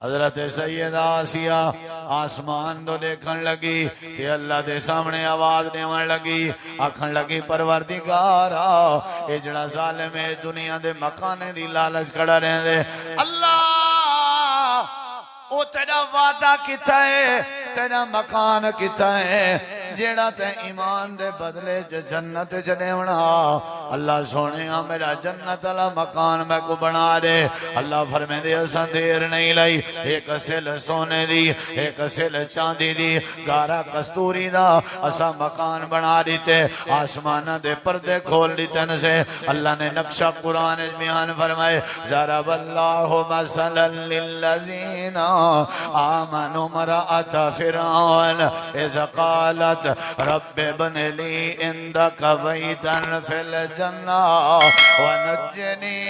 हजरत सैयदा आसिया आसमान तो देखन लगी ते अल्लाह दे सामने आवाज देवन लगी, आखन लगी परवरदिगारा ये जड़ा जालिम है दुनिया दे मकाने दी लालच खड़ा रहंदे, अल्लाह ओ तेरा वादा किता है, तेरा मकान किता है जेड़ा ते ईमान दे बदले च जन्नत च देवना। अल्लाह सोने मेरा जन्नत वाला मकान मैं को बना दे। अल्लाह फरमांदे असां देर नहीं लाई, एक सिल सोने दी एक सिल चांदी दी गारा कस्तूरी दा असा मकान बना दिते, आसमान दे पर्दे खोल दिते न से। अल्लाह ने नक्शा कुरान में बयान फरमाए, ज़रा वल्लाहु मसलन लिल्लज़ीना आमनु मराअत फिरऔन इज़ क़ालत रब्बि बन ली इंदक बैतन फिल जन्ना वनज्जनी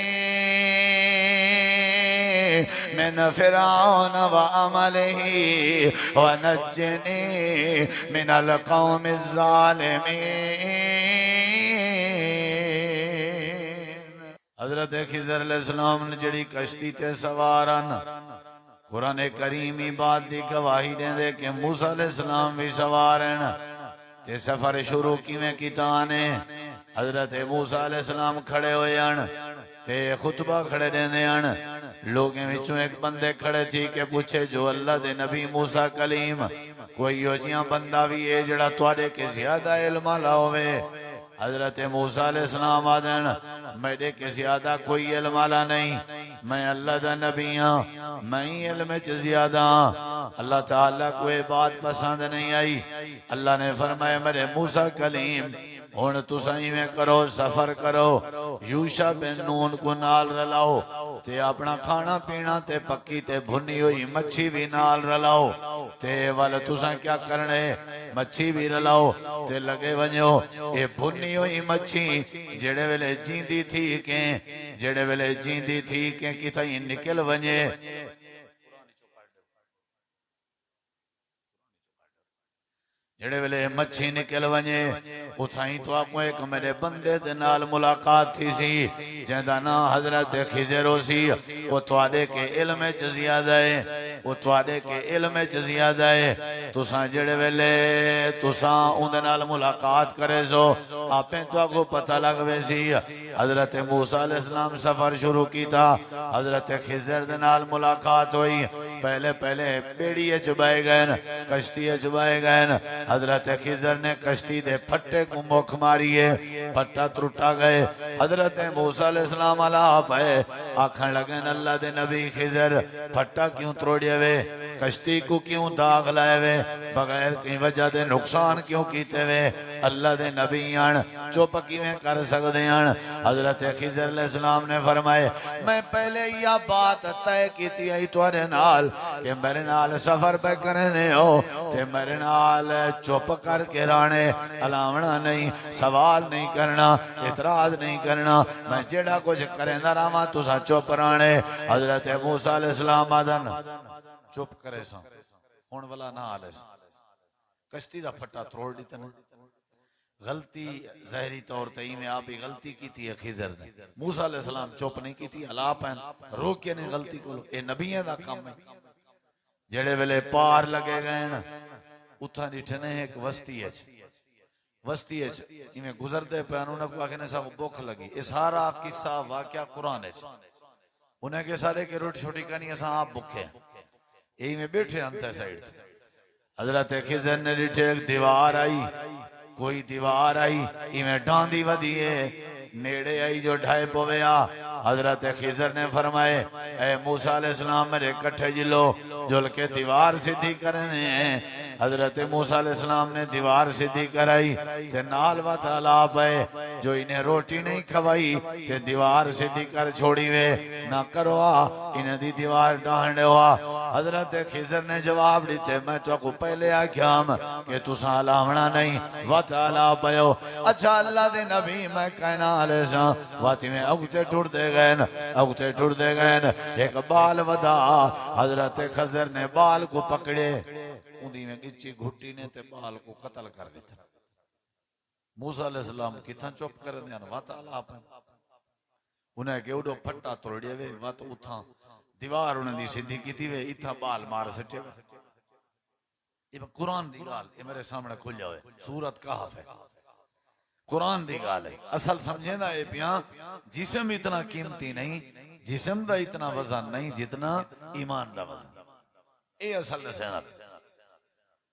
मिन फिरऔन व अमलिही वनज्जनी मिनल क़ौमिज़ ज़ालिमीन। हज़रत खिज़र अलैहिस्सलाम ने जड़ी कश्ती ते सवारन कुरान करीम ही बात की गवाही देंदे कि मूसा अलैहिस्सलाम भी सवार हैं ते सफर शुरू किवें कीता ने। हजरत मूसा अलैहिस्सलाम खड़े होए हैं ते खुतबा खड़े देंदे हैं। लोगों विचों एक बंदे खड़े थी के पूछे जो अल्लाह दे नबी मूसा कलीम कोई यो जिहा बंदा भी है जड़ा तुहाडे के ज्यादा इल्म वाला होवे। हजरत मूसा अलैहिस्सलाम आदन मेरे के ज्यादा कोई इल्म वाला नहीं, मैं अल्लाह दा नबी हाँ, मैं ही इल्म च ज्यादा हाँ। अल्लाह ताला को ये बात पसंद नहीं आई। अल्लाह ने फरमाया मेरे मूसा कलीम हुण तुसां इवें करो, सफर करो, यूशा बिन नून को नाल रलाओ ते अपना खाना पीना ते पक्की ते भुनी हुई मच्छी भी नाल रलाओ ते वाल तुसां क्या करने मच्छी भी रलाओ ते लगे वञो। ये भुनी हुई मच्छी जेड़े वेले जींदी थी के जेड़े वेले जींदी थी के किथाई निकल वञे, जेड़े वेले मच्छी निकल वञे उथाई तो आपको एक मेरे बंदे दे नाल मुलाकात थी सी जेदा ना हजरत खिजर सी। वो तुहाडे के इल्म च ज्यादा है, वो तुहाडे के इल्म च ज्यादा है। तुसां जेड़े वेले तुसां उंदे नाल मुलाकात करे सो आपे तुहाको पता लगवे सी। हजरत मूसा अलैहिस्सलाम सफर शुरू कीता, हजरत खिजर दे नाल मुलाकात हुई। पहले पहले बेड़ी च बह गए, कश्ती च बह गए। हजरत खिजर ने कश्ती दे फट्टे को मुख मारिए, फट्टा त्रुटा गए। हजरत मूसा अलैहिस्सलाम अला पे आखन लगे अल्लाह दे नबी खिजर फट्टा क्यों तोड़िए वे, कश्ती को क्यों दाग लाए वे, बगैर कई वजह दे नुकसान क्यों कीते वे। अल्लाह दे नबी आन चुप किवें कर सकदे हैं। हजरत खिजर अलैहिस्सलाम ने फरमाए मैं पहले यह बात तय की आई तुहाडे नाल कि मेरे नाल सफर पे करने हो ते मेरे नाल चुप करके रहने, अलावना नहीं, सवाल नहीं करना, इतराज नहीं करना, मैं जेड़ा कुछ करेंदा रहा तुसा चुप रहने। हजरत मूसा अलैहिस्सलाम आदन चुप करे सा हुण वाला ना आले कश्ती दा फट्टा तोड़ दिता ने। गलती जहरी तौर ते में आप ही गलती की थी खिजर ने, मूसा अलैहिस्सलाम चुप नहीं की थी, अलाप है रोके ने गलती को। ये नबियां दा काम है। जेड़े वेले पार लगे गए उथा डिठने एक बस्ती इवें गुजरते पे उन्हें को आखने सब भुख लगी। ये सारा किस्सा वाकया कुरान है। उन्हें के सारे के रोटी छोटी कहानी असा आप भुखे यही में बैठे अंत साइड। हजरत खिजर ने डिठे एक दीवार आई, कोई दीवार आई इवें डांदी वधी है नेड़े आई जो ढाई पवेया। हजरत खिजर ने फरमाए ए मूसा अलैहिस्सलाम मेरे कट्ठे जिलो जुल के दीवार सीधी करने। हजरत मूसा अलैहिस्सलाम ने दीवार सीधी कराई ते नाल वताला पे जो इन्हें रोटी नहीं खवाई ते दीवार सीधी कर छोड़ी वे ना करो इन्हें दी दीवार डांडे हुआ। हजरत खिजर ने जवाब दिते मैं तो पहले आख्याम कि तुसा लावना नहीं वताला पयो। अच्छा अल्लाह दे नबी मैं कहना आले सा वाती में अगते टुरदे गए एक बाल वधा। हजरत खिजर ने बाल को पकड़े उंदी में गिच्ची घुट्टी ने ते बाल को कत्ल कर दिता। मूसा अलैहिस्सलाम किथा चुप कर दिया वताला उन्हें के उडो फट्टा तोड़िए वे वत उथा दीवार उन्होंने सीधी की वे इतना बाल मार सटे ये कुरान दी गाल ये मेरे सामने खुल जाए सूरत कहफ है कुरान दी गाल है असल समझे ना ये पिया जिस्म इतना कीमती नहीं जिस्म का इतना वजन नहीं जितना ईमान का वजन ये असल नसीहत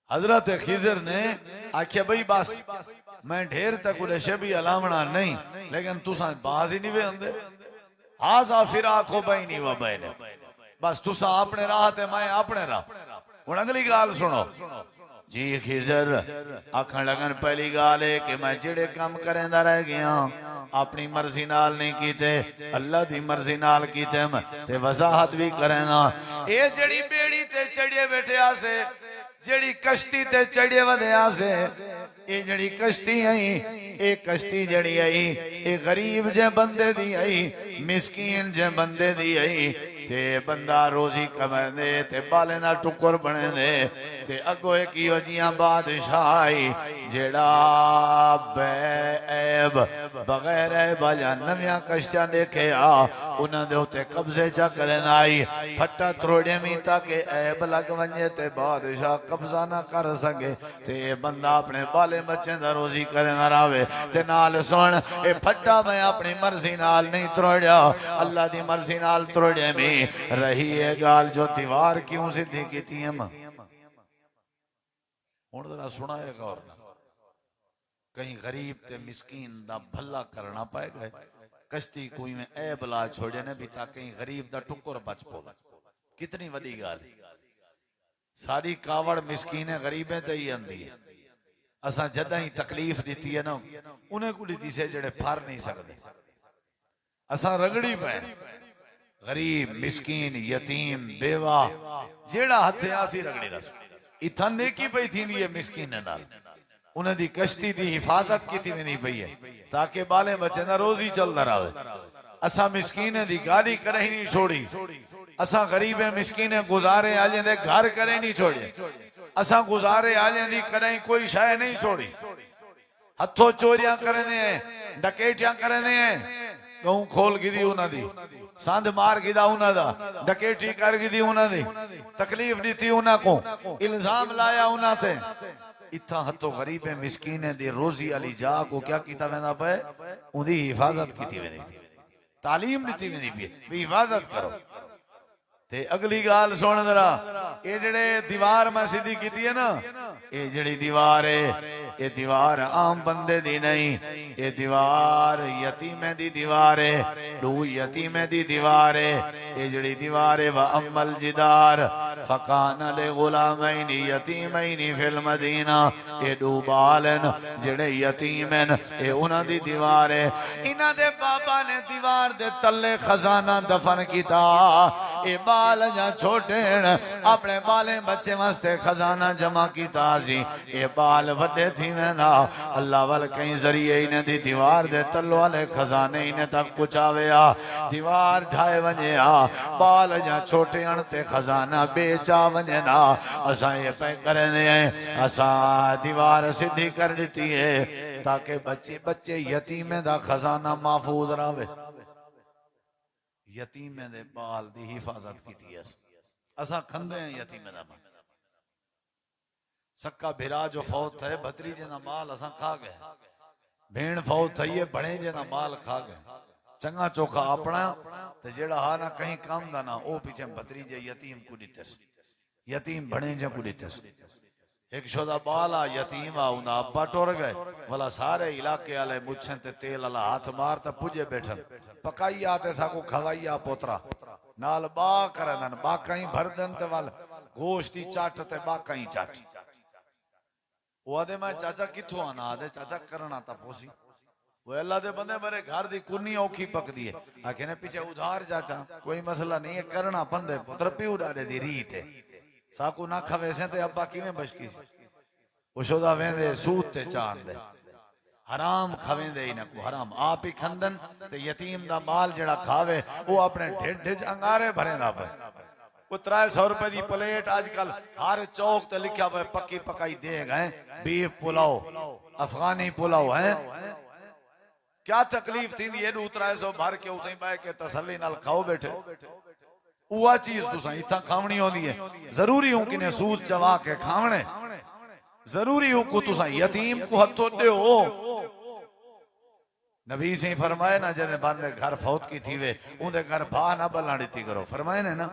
हजरत खिजर ने आख्या भाई बस मैं ढेर तक उसे भी अलावना नहीं लेकिन तुसा बाज ही नहीं वे आंदे हाजा फिर आखो भाई नहीं वा बहने बस तुसा अपने राह ते मैं अपने राह हुण अगली गाल सुनो जी खिजर आखन लगन पहली गाल है कि मैं जेड़े काम करेंदा रह गया अपनी मर्जी नाल नहीं कीते अल्लाह दी मर्जी नाल कीते ते वजाहत भी करेना ये जेड़ी बेड़ी ते चढ़िए बैठे आसे जेड़ी कश्ती ते चढ़े वधिया से ये जड़ी कश्ती आई ये कश्ती जड़ी आई ये गरीब जे बंदे दी आई मिस्कीन जे बंदे दी आई ते बंदा रोजी कमांदे ते बाले ना टुकर बने दे ते अगो एक यो जियां बादशाही जेड़ा बेऐब बगैर बाजा नवियां कश्तियां देखे आ उन्हां दे उते कब्जे चा करन आई फट्टा त्रोड़े मी ताके ऐब लग वने ते बादशाह कब्जा ना कर सके ते बंदा अपने बाले बच्चे दा रोजी करन रावे ते नाल सुन ए फट्टा मैं अपनी मर्जी नाल नहीं त्रोड़या अल्लाह दी मर्जी नाल त्रोड़े मी रही है गाल जो दीवार क्यों सीधी कीती है हुण जरा सुनाए गौर ना कहीं गरीब ते मिस्कीन दा भला करना पाएगा कश्ती कोई में ऐब ला छोड़े ने भी ताकि गरीब दा टुकर बच पवे कितनी वडी गाल सारी कावड़ मिस्कीने गरीबे ते ही आंदी है असा जदा ही तकलीफ दी है ना उन्हें को दी से जेड़े फर नहीं सकते असा रगड़ी पे गरीब मिस्कीन यतीम बेवा जेड़ा हथे आसी रगड़ी दस इथा नेकी पई थींदी है मिस्कीन नाल उन्हें दी कश्ती दी हिफाजत की वेंदी पई है ताकि बाले बच्चे ना रोजी चलदा रहे असा मिस्कीन दी गाली करे ही नहीं छोड़ी असा गरीबे मिस्कीने गुजारे आले दे घर करे नहीं छोड़े असा गुजारे आले दी करे कोई शय नहीं छोड़ी हथों चोरियां करने डकैतियां करने गहूं खोल गिदी उन्हां दी संध मार गिदा उन्हां दा डकैती कर गिदी उन्हां दी तकलीफ दी उन्हां को इल्जाम लाया उन्हां ते इतना हथों गरीब मिस्कीन दी रोजी अली जा को क्या कीता वेंदा पे उदी हिफाजत कीती वेंदी तालीम दी वेंदी पे हिफाजत करो ते अगली गाल सुन जरा ये जेड़े दीवार मैं सीधी कीती है ना ये जेड़ी दीवार है ये दीवार आम बंदे दी नहीं ये दीवार यतीमे दी दीवार है दो यतीमे दी दीवार है ये जेड़ी दीवार है व अम्मल जिदार फकान ले गुलामैन यतीमैन फिल मदीना ये दो बालन जेड़े यतीमन ये उन्हां दी दीवार है इन्हां दे बाबा ने दीवार दे तले खजाना दफन कीता ये बाल या छोटे अपने बाले बच्चे वास्ते खजाना जमा कीता सी ये बाल वड्डे थी ना अल्लाह वाल कई जरिए इन्हें दी दीवार दे तलो वाले खजाने इन्हें तक पहुंचावे आ दीवार ढाए वने आ बाल या छोटे अणते खजाना बेचा वने ना असा ये पे करने असा दीवार सीधी कर दी है ताकि बच्चे बच्चे यतीमे दा खजाना महफूज रहे यतीमे दे बाल दी हिफाजत कीती है असा खंदे हैं यतीमे दा सक्का भिरा जो फौत है भतरीजे ना माल असा खा गए भेण फौत थई है बड़े जे ना माल खा गए चंगा चोखा अपना ते जेड़ा हा ना कहीं काम दा ना ओ पीछे भतरीजे यतीम को दितस यतीम बड़े जे को दितस एक शोदा बाला यतीम आ उना अब्बा टुर गए वाला सारे इलाके वाले मुछन ते तेल वाला हाथ मार ते पुजे बैठन पकाई आते साको खवाई आ पोतरा नाल बा करन बा कहीं भर दन ते वाल गोश्त दी चाट ते बा कहीं चाट वो आदे मैं चाचा किथों आना आदे चाचा करना ता पोसी वो अल्लाह दे बंदे मेरे घर दी कुन्नी औखी पकदी है आखे ने पीछे उधार चाचा कोई मसला नहीं है करना बंदे पुत्र पी उड़ाड़े दी रीत है साकू ना खवे से ते अब्बा किवें बचकी सी वो शोदा वेंदे सूत ते चांद दे हराम खवेंदे ही ना को हराम आप ही खंदन ते यतीम दा माल जेड़ा खावे वो अपने ढिड ढिड अंगारे भरेंदा पे वो 300 रुपए दी प्लेट आजकल हर चौक ते लिखा पे पक्की पकाई देग है बीफ पुलाव अफगानी पुलाव है क्या तकलीफ थी ये 300 भर के उसे बाय के तसल्ली नाल खाओ बैठे वह चीज तुसा इतना खावनी होती है। जरूरी हूं कि सूद चवा के खावने, जरूरी हूं को तुसा यतीम को हथों दो। नबी से फरमाए ना जने बंदे घर फौत की थी वे उनके घर भा ना बलना दी करो, फरमाए ने ना।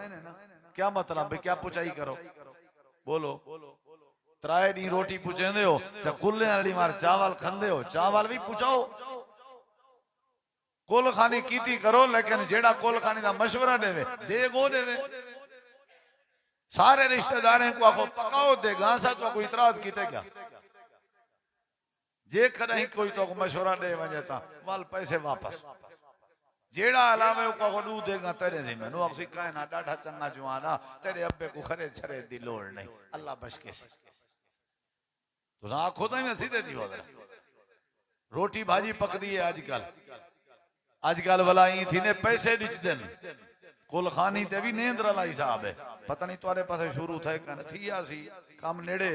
क्या मतलब भाई, क्या पुछाई करो, बोलो। त्राए दी रोटी पुछेंदे हो तो कुल्ले वाली मार चावल खंदे हो, चावल भी पुछाओ। कुल खानी कीती करो, लेकिन जेड़ा कुल खानी दा मशवरा देवे दे गो देवे। सारे रिश्तेदारों को आखो पकाओ दे गांसा तो कोई इतराज कीते क्या? जे कहीं कोई तो मशवरा दे वजे ता वाल पैसे वापस। जेड़ा अलावे को दू देगा तेरे से मैनू अक्सी कहे ना डाढ़ा चन्ना जुआना तेरे अब्बे को खरे छरे दी लोड़ नहीं, अल्लाह बच के सी। तो आखो तो मैं सीधे थी होदर रोटी भाजी पकदी है आजकल। आजकल वाला ई थी ने पैसे डिच देन कुल खानी ते भी नींद वाला हिसाब है। पता नहीं तुम्हारे पास शुरू थे कन थी सी काम नेड़े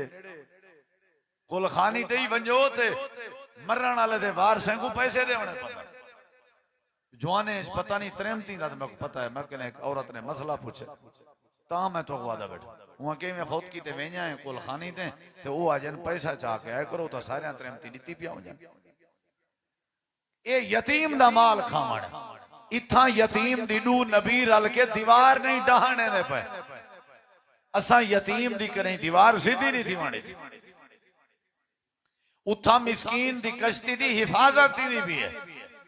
कुल खानी ते ही वंजो ते मरण वाले दे वारसे को पैसे देवने पता जवाने पता नहीं त्रेमती दा तो मेरे पता है। मैं कहने एक औरत ने मसला पूछे ता मैं तो वादा बैठा वहां के मैं फौत की ते वे냐 है कुल खानी ते वो आ जन पैसा चाह के आए करो तो सारे त्रेमती नीति पिया हो जान। ये यतीम दा माल खावण इथा यतीम दी डू नबी रल के दीवार नहीं डहाने ने पे असा यतीम दी करें दीवार सीधी नहीं थी वाणी थी। उथा मिस्कीन दी कश्ती दी हिफाजत दी भी है,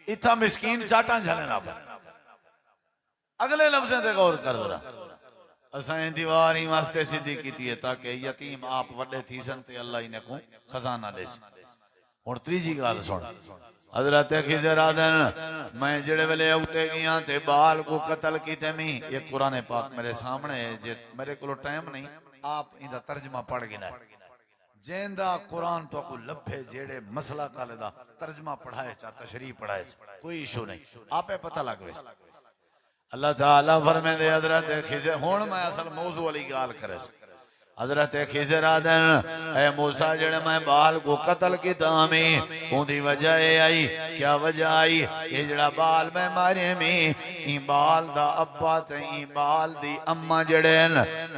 इथा मिस्कीन चाटा झलना पे। अगले लफ्ज़ों ते गौर कर जरा। असां दीवार ही वास्ते सीधी की है ताकि यतीम आप वड्डे थी सन ते अल्लाह इने को खजाना दे। हुण तीजी गाल सुन। हजरत खिजर आदन मैं जेड़े वेले उते गया ते बाल को कत्ल कीते मी। ये कुरान पाक मेरे सामने है, जे मेरे को टाइम नहीं आप इंदा तर्जमा पढ़ गिना जेंदा कुरान तो को लभे जेड़े मसला काले दा तर्जमा पढ़ाए चा तशरीह पढ़ाए कोई इशू नहीं, आपे पता लग वे। अल्लाह ताला फरमांदे हजरत खिजर हुण मैं असल मौजू वाली गाल करे। हजरत खिजर आदन ए मूसा जेड़े मैं बाल को कत्ल कीता मैं उनकी वजह आई। क्या वजह आई? ये जड़ा बाल मैं मारे में ई बाल दा अब्बा ते ई बाल दी अम्मा जड़े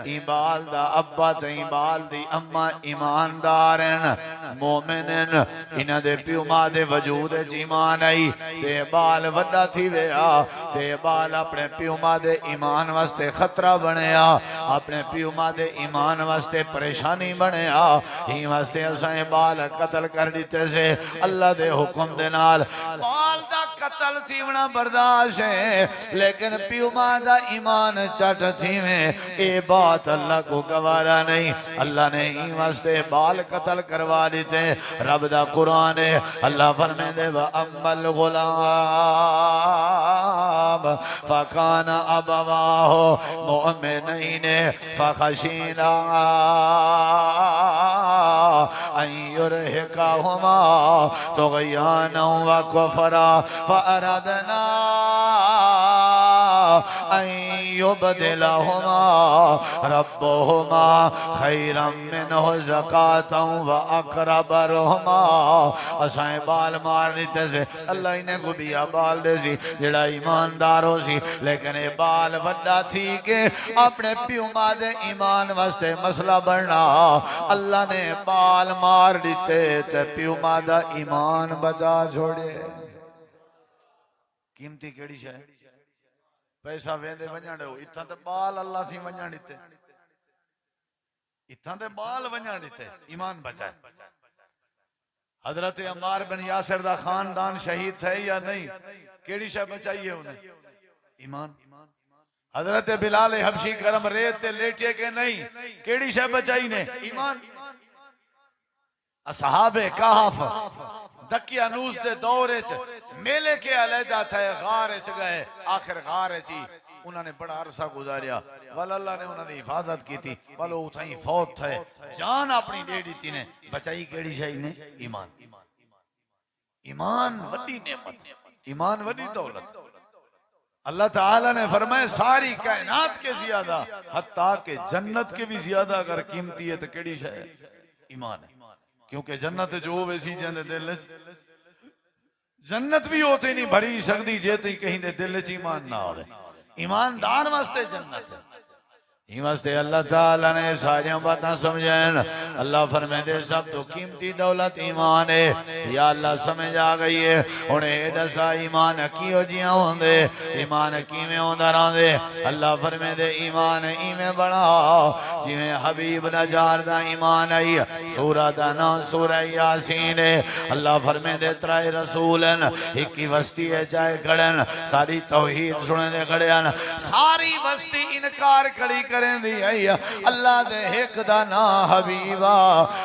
ई बाल दा अब्बा ते ई बाल दी अम्मा ईमानदार हैं मोमिन हैं। इन्हां दे प्यो मां दे वजूद च ईमान आई ते बाल वड्डा थी वेआ ते बाल अपने प्यो मां दे ईमान वास्ते खतरा बनया, अपने प्यो मां दे ईमान वास्ते परेशानी बनया। ही वास्ते असां बाल कत्ल कर दिते से अल्लाह दे हुक्म दे नाल। बाल दा कत्ल थीवना बर्दाश्त है लेकिन प्यो मां दा ईमान चट थीवे ए बात अल्लाह को गवारा नहीं। अल्लाह ने ही वास्ते बाल कत्ल करवा दिते। रब दा कुरान है, अल्लाह फरमांदे व अम्मल गुलाम फकाना अबवाहु मुमिनैन फखशीना युरहिकाहुमा तुग़याना व कुफ़रा फ़अरदना युबदिलहुमा रब्बुहुमा खैरम मिन्हु ज़कातन व अक़रब रहमा। असां बाल मार दिते से अल्लाह इन्हें को बिया बाल दे सी जेड़ा ईमानदार हो सी, लेकिन ये बाल वड्डा थी के अपने प्यो मां दे ईमान वास्ते मसला बनना। अल्लाह ने बाल मार दिते ते प्यो मां दा ईमान बचा छोड़े। कीमती केड़ी शै पैसा वेंदे वञण इत्थां ते बाल अल्लाह सी वञण दिते, इत्थां ते बाल वञण दिते ईमान बचाए। हजरत अम्मार बिन यासिर दा खानदान शहीद थे या नहीं? केड़ी शय बचाई है उन्हें? ईमान। हजरत बिलाल हबशी गरम रेत ते लेटे के नहीं? केड़ी शय बचाई ने? ईमान। असहाबे कहफ दकियानूस दे दौर मेले के अलहदा थे, गार च गए, आखिर गार च उन्होंने बड़ा अरसा गुजारिया। वल अल्लाह ने उन्होंने हिफाजत की थी, वल उठाई फौत थे, जान अपनी दे दी थी ने। बचाई केड़ी शय ने? ईमान। ईमान वड्डी नेमत, ईमान वड्डी दौलत। अल्लाह ताला ने फरमाया सारी कायनात के ज्यादा हत्ता के जन्नत के भी ज्यादा अगर कीमती है तो केड़ी शय? ईमान है। क्योंकि जन्नत जो वैसी जंदे दिल जन्नत भी होते नहीं भरी सकती जे ती कहीं दे दिल च ईमान ना आवे। ईमानदार वास्ते जन्नत है। वास्ते अल्लाह ताला ने सारिया बातें समझन। अल्लाह फरमाते सब तो कीमती दौलत ईमान है। या अल्लाह समझ आ गई है हुण ए दसा ईमान कियो जिया होंदे, ईमान किवें होंदा रहंदे। अल्लाह फरमाते ईमान इवें बनाओ जिवें हबीब नजार दा ईमान आई। सूरह दा नाम सूरह यासीन है। अल्लाह फरमाते त्राए रसूल एक ही वस्ती है चाहे खड़न सारी तौहीद सुने दे खड़न सारी वस्ती इनकार खड़ी अल्लाह दे एक दा ना हबीबा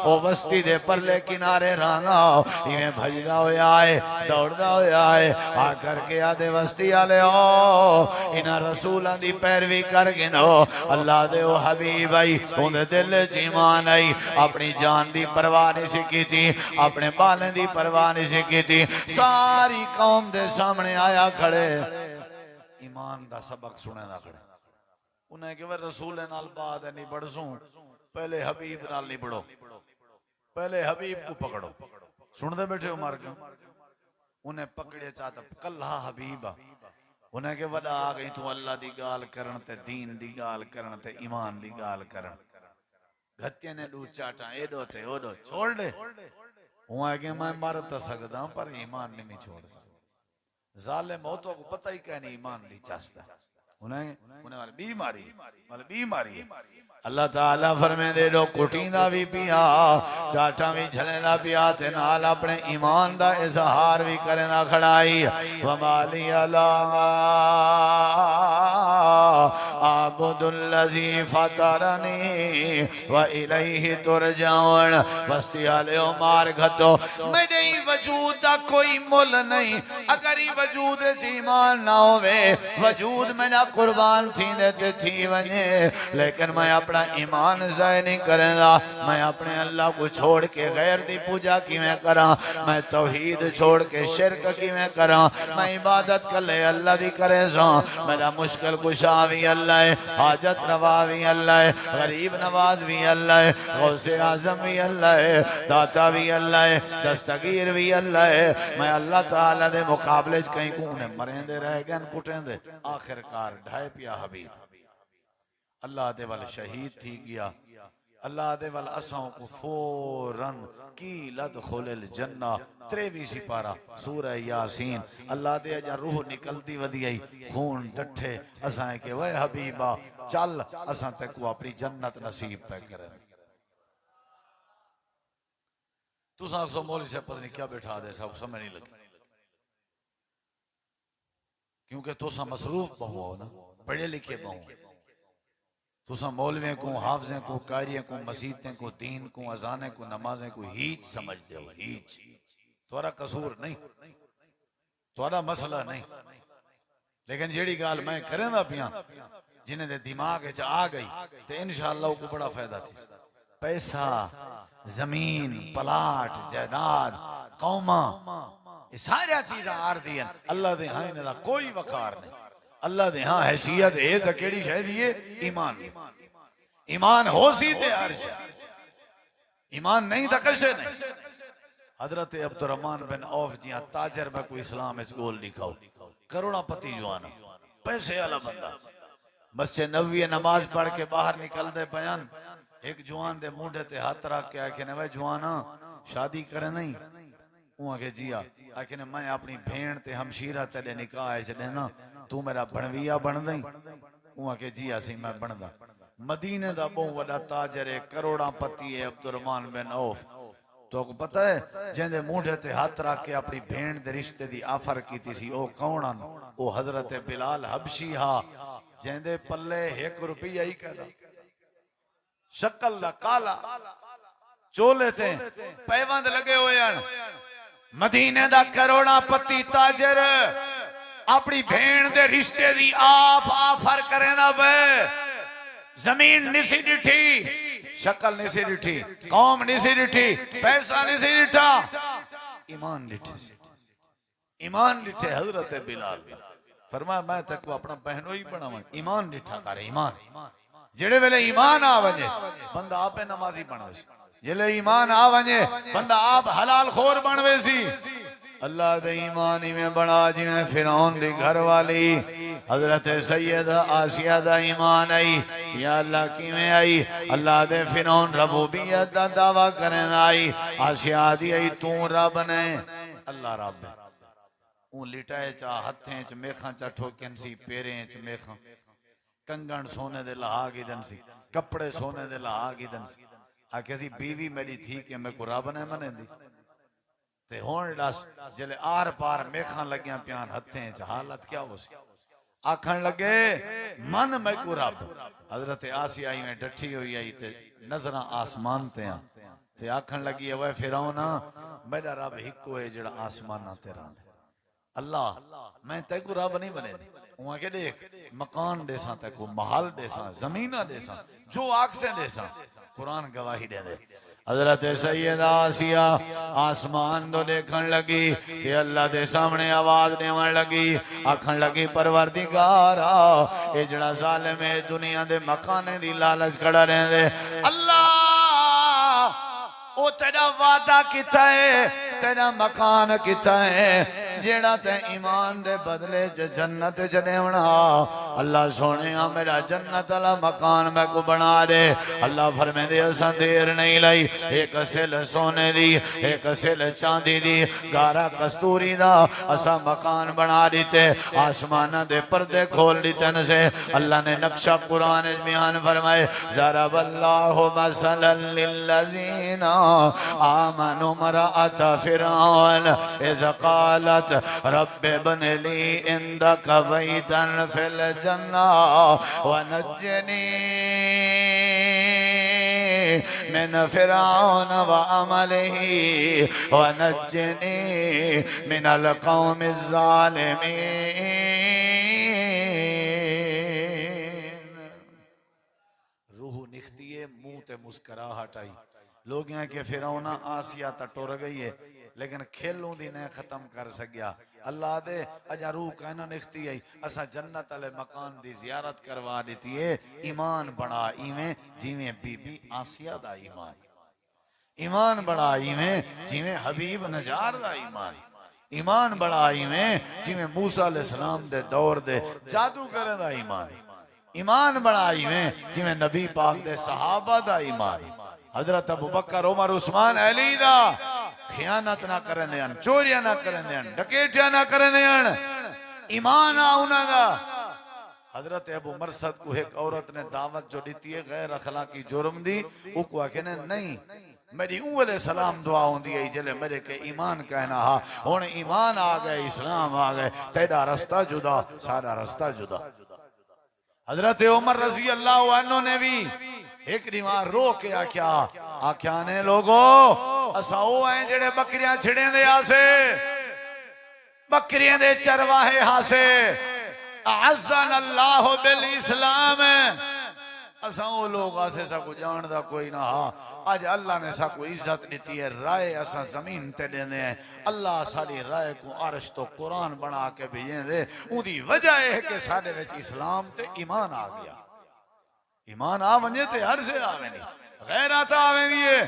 ओ बस्ती दे परले किनारे रहना इवें भजदा होया है दौड़दा होया है आ करके आदे बस्ती आले ओ इना रसूलां दी पैरवी करके नो अल्लाह दे ओ हबीब आई उंदे दिल च ईमान आई। अपनी जान दी परवाह नहीं सी कीती, अपने बालें दी परवाह नहीं सी कीती। सारी कौम दे सामने आया खड़े ईमान दा सबक सुने दा खड़े। उन्हें कि रसूल नाल बात है नहीं पढ़सू, पहले हबीब नाल नहीं पढ़ो, पहले हबीब को पकड़ो। सुनते बैठे हो मार के उन्हें पकड़े चाहता कल्ला हबीबा। उन्हें के वड़ा आ गई तू अल्लाह दी गाल करन ते दीन दी गाल करन ते ईमान दी गाल करन। गत्ते ने दू चाटा एडो थे ओडो छोड़ दे। हुआ कि मैं मर तो सकदा पर ईमान नहीं छोड़ सकता। जालिम हो तो पता ही क्या नहीं ईमान दी चाहता उन्हें वाली बीमारी अल्लाह ताला फरमांदे लो कुटींदा भी पिया चाटा भी झलेंदा पिया ते नाल अपने ईमान दा इजहार भी करेंदा खड़ाई। वमाली अला आबुदुल्लज़ी फतरनी व इलैहि तुरजाउन। बस्ती आले ओ मार घतो मेरे वजूद दा कोई मुल नहीं। अगर ई वजूद च ईमान ना होवे वजूद मेरा कुर्बान थी देते थी वने लेकिन मैं अपना ईमान ज़ाय नहीं करेंगा। मैं अपने अल्लाह को छोड़ के गैर दी पूजा किवें करा, मैं तौहीद छोड़ के शिरक किवें करा, मैं इबादत कले अल्लाह दी करे सा। मेरा मुश्किल कुशा भी अल्लाह है, हाजत रवा भी अल्लाह है, गरीब नवाज भी अल्लाह है, गौसे आजम भी अल्लाह है, दाता भी अल्लाह है, दस्तगीर भी अल्लाह है। मैं अल्लाह ताला दे मुकाबले च कहीं कूने मरेंदे रह गए कुटेंदे आखिरकार ढाई पिया हबीब अल्लाह दे वाल शहीद थी गया। अल्लाह दे वाल असां को फौरन की लद खुलल जन्ना 23 सिपारा सूरह यासीन। अल्लाह दे अजा रूह निकलती वधी आई खून डठे असां के वे हबीबा चल असां ते को अपनी जन्नत नसीब पे करे। तुसा अक्सो मौलवी से पता नहीं क्या बैठा दे सब समझ नहीं लगी क्योंकि तुसा मसरूफ बहु हो ना पढ़े लिखे बहु तुसा मौलवियों को हाफिज़ों को कारियों को मसीतें को दीन को अजाने को नमाजें को हीच समझते हो। हीच तुम्हारा कसूर नहीं तुम्हारा मसला नहीं लेकिन जेड़ी गाल मैं करें ना पिया जिन्हें दे दिमाग च आ गई तो इंशाअल्लाह को बड़ा फायदा थी। पैसा जमीन प्लाट जायदाद कौमा ये सारी चीज़ आरदी हैं अल्लाह दे हाँ इन्हें कोई वकार नहीं। अल्लाह दे हाँ हैसियत है तो केड़ी शायद ये ईमान ईमान हो सी ते अर्श ईमान नहीं तो कैसे नहीं। हजरत अब्दुर्रहमान बिन औफ जिया ताजर में कोई इस्लाम इस गोल लिखाओ करोड़ापति जवान पैसे वाला बंदा मस्जिद नबवी नमाज पढ़ के बाहर निकलते बयान एक जवान दे मुंडे ते हाथ रख के आखे ने भाई जवाना शादी करे नहीं के जिया आखे ने मैं अपनी भेण ते हमशीरा तेरे निकाह छे ना तू मेरा बनविया बन दई के जिया सी मैं बनदा। मदीने दा बहुत बड़ा ताजर है करोड़ापति है अब्दुर्रहमान बिन औफ। तो पता है जेंदे मुंडे ते हाथ रख के अपनी भेण दे रिश्ते दी ऑफर कीती सी ओ कौन आन ओ हजरत बिलाल हबशी हा जेंदे पल्ले 1 रुपया ही कहदा शक्ल दा काला चोले थे पैबंद लगे हुए मदीने दा करोड़ापति ताजर अपनी भेण दे रिश्ते दी आप ऑफर करे ना बे जमीन निसी डिठी शक्ल निसी डिठी कौम निसी डिठी पैसा निसी डिठा ईमान डिठे ईमान डिठे। हजरत बिलाल फरमाया मैं तक अपना बहनो ही बनावा ईमान डिठा करे ईमान जेड़े वेले ईमान आ वने बंदा आपे नमाजी बनवे जेले ईमान आ वने बंदा आप हलाल खोर बनवे सी। अल्लाह दे ईमान में बड़ा जिवें फिरौन दी घर वाली हजरत सैयद आसिया दा ईमान आई। या अल्लाह किवें आई? अल्लाह दे फिरौन रबूबियत दा दावा करन आई। आसिया दी आई तू रब ने, अल्लाह रब है। ऊ लिटाए चा हथें च मेखां चा ठोकन सी, पैरें च मेखां, कंगन सोने दे लहा गिदन सी, कपड़े सोने दे लहा गिदन सी। आखे सी बीवी मेरी थी कि मैं को रब ने मने दी। ते हुण दस जले आर पार मेखां लगियां प्यान हथें च, हालत क्या हो सी? आखन लगे मन मैं को रब। हजरत आसिया आई में डठी हुई आई ते नजर आसमान ते आ ते आखन लगी वे फिरौन मेरा रब हिको है जेड़ा आसमाना ते रहा। अल्लाह मैं तेको रब नहीं बने दी। वहां के देख मकान देसा तेको, महल देसा, जमीना देसा, जो आख से देसा। कुरान गवाही दे दे। हजरत सैयदा आसिया आसमान तो देखन लगी ते अल्लाह दे सामने आवाज देवन लगी, आखन लगी परवरदिगारा ए जड़ा जालिम है दुनिया दे मकाने दी लालच खड़ा रहंदे, अल्लाह ओ तेरा वादा किता है, तेरा मकान किता है जेड़ा ते ईमान दे बदले च जन्नत च देवना। अल्लाह सोने मेरा जन्नत वाला मकान मैं को बना दे। अल्लाह फरमांदे असां देर नहीं लाई, एक सिल सोने दी, एक सिल चांदी दी, गारा कस्तूरी दा असा मकान बना दीते। आसमाना दे पर्दे खोल दीते न से। अल्लाह ने नक्शा कुरान में बयान फरमाए, ज़रा वल्लाहु मसलन लिल्लज़ीना आमनु मरअत फिरऔन इज़ क़ालत रब्बि बनिली इंदक बैतन फिल जन्ना वनज्जनी मिन फिरऔन व अमलिही वनज्जनी मिनल क़ौमिज़ ज़ालिमीन। रूह निखती है, मुंह ते मुस्कुराहट आई। लोग यहाँ के फिरौन आसिया ता टुर गई है लेकिन खेलों दी ने खत्म कर सकिया। अल्लाह दे अजा रूह कहना निखती आई, असा जन्नत वाले मकान दी जियारत करवा देती है। ईमान बड़ा इवें जिवें बीबी आसिया दा ईमान, ईमान बड़ा इवें जिवें हबीब नजार दा ईमान, ईमान बड़ा इवें जिवें मूसा अलैहिस्सलाम दे दौर दे जादूगर दा ईमान, ईमान बड़ा इवें जिवें नबी पाक दे सहाबा दा ईमान। हजरत अबू बकर उमर उस्मान अली दा खियानत ना करन देन, चोरियां ना करन देन, डकैतियां ना करन देन, ईमान आ उन्हां दा। हजरत अबू मरसद को एक औरत ने दावत जो दी है गैर अखलाकी जुर्म दी, उको आखे ने नहीं मेरी उवले सलाम दुआ होंदी है जले मेरे के ईमान कहना हा। हुण ईमान आ गए, इस्लाम आ गए, तेरा रास्ता जुदा, सारा रास्ता जुदा। हजरत उमर रजी अल्लाह अन्हु ने भी एक दीवार रो के आख्या, आख्या ने लोगो असा ओ हैं जेड़े बकरियां छिड़े दे आसे, बकरियां दे चरवाहे हासे। अज़्ज़न अल्लाह बिल इस्लाम, असा ओ लोग आसे सा को जानदा कोई ना हा। आज अल्लाह ने सा को इज्जत दी है, राय असा जमीन ते देने हैं। अल्लाह सारी राय को अर्श तो कुरान बना के भेजे दे। उदी वजह है कि साडे विच इस्लाम ते ईमान आ गया। ईमान आ वने ते हर से आवे नी, गैरत आवे दी है,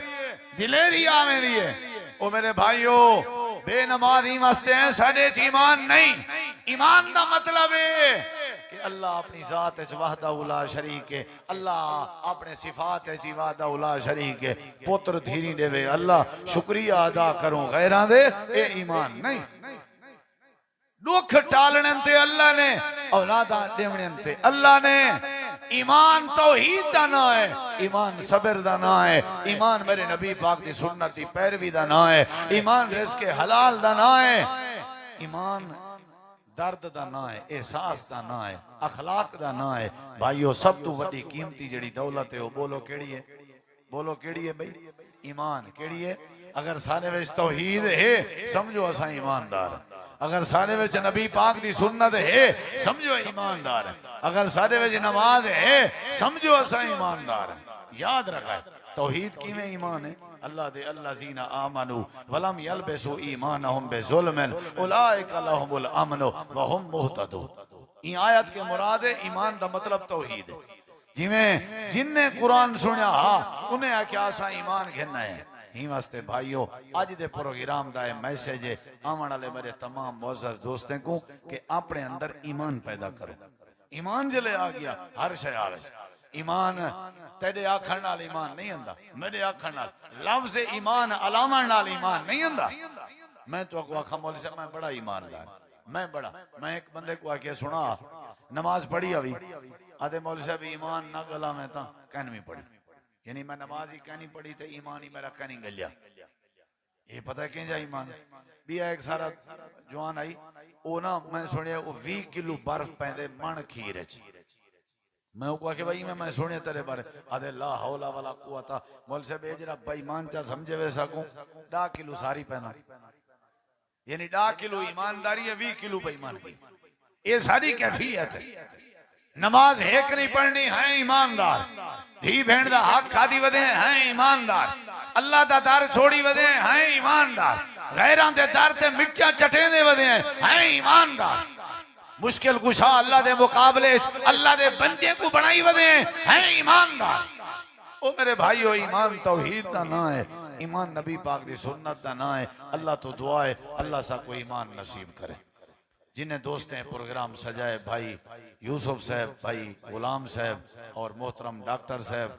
दिलेरी आवे दी है। ओ मेरे भाइयों बेनमाजी वास्ते हैं साडे च ईमान नहीं। ईमान दा मतलब है कि अल्लाह अपनी जात च वहदा उला शरीक है, अल्लाह अपने सिफात च वहदा उला शरीक है। पुत्र धीरी देवे अल्लाह शुक्रिया अदा करूं गैरां दे, ए ईमान नहीं। दुख टालने ते अल्लाह ने, औलादा देवने ते अल्लाह ने। ईमान तौहीद दा ना है, ईमान सबर दा ना है, ईमान मेरे नबी पाक दी सुन्नत दी पैरवी दा ना है, ईमान रिज़्क़ हलाल दा ना है, ईमान दर्द दा ना है, एहसास दा ना है, अखलाक दा ना है। भाइयों सब तो वड्डी कीमती जड़ी दौलत है वो बोलो केड़ी है? बोलो केड़ी है भाई? ईमान केड़ी है? अगर सारे विच तौहीद है समझो असा ईमानदार। अगर सारे विच नबी पाक दी सुन्नत है समझो ईमानदार। अगर सारे विच नमाज है समझो असा ईमानदार। याद रखा तौहीद किवें ईमान है? अल्लाह दे अल्लाज़ीना आमनू वलम यलबसू ईमानहुम बिज़ुल्मिन उलाइका लहुमुल अमनु व हुम मुहतदून। ई आयत के मुराद है ईमान दा मतलब तौहीद है। जिवें जिन्ने कुरान सुनिया हा उन्हें आख्या असा ईमान घेना है, ही वास्ते भाइयों अज दे प्रोग्राम दा मैसेज है आने वाले मेरे तमाम मोअज़्ज़ज़ दोस्तों को कि अपने अंदर ईमान पैदा करो। ईमान जले आ गया हर शय आवे। ईमान तेरे आखण नाल ईमान नहीं आंदा, मेरे आखण नाल लफ्ज़ ईमान अलावा नाल ईमान नहीं आंदा। मैं तो को आखा मौलवी साहब मैं बड़ा ईमानदार, मैं एक बंदे को आके सुना नमाज पढ़ी अभी आधे मौलवी साहब ईमान ना गला में ता कहनी पड़ी, यानी मैं नमाज ही कहनी पड़ी तो ईमान ही मेरा कहनी गलिया। ये पता है कहीं जा ईमान भी एक सारा जवान आई वो ना मैं सुनिया वो 20 किलो बर्फ पैंदे मन खीर च। मैं वो आके भाई मैं सुनिया तेरे बारे आधे ला हौला वाला कुआता मौलवी साहब ये जरा बेईमान चा समझे वे सकूं 10 किलो सारी पैना, यानी 10 किलो ईमानदारी है 20 किलो बेईमान की। ये सारी कैफियत है। नमाज एक नहीं पढ़नी है ईमानदार, धी भेड़ दा हक खादी वदे है ईमानदार, अल्लाह दा दर छोड़ी वदे है ईमानदार, गैरां दे दर ते मिर्चा चटे दे वदे है ईमानदार, मुश्किल कुशा अल्लाह दे मुकाबले अल्लाह दे बंदे को बनाई वदे है ईमानदार। ओ मेरे भाइयों ईमान तौहीद दा ना है, ईमान नबी पाक दी सुन्नत दा ना है। अल्लाह तो दुआ है अल्लाह सा को ईमान नसीब करे। जिन्हें दोस्त हैं प्रोग्राम सजाए भाई यूसुफ साहब, भाई गुलाम साहब और मोहतरम डॉक्टर साहब।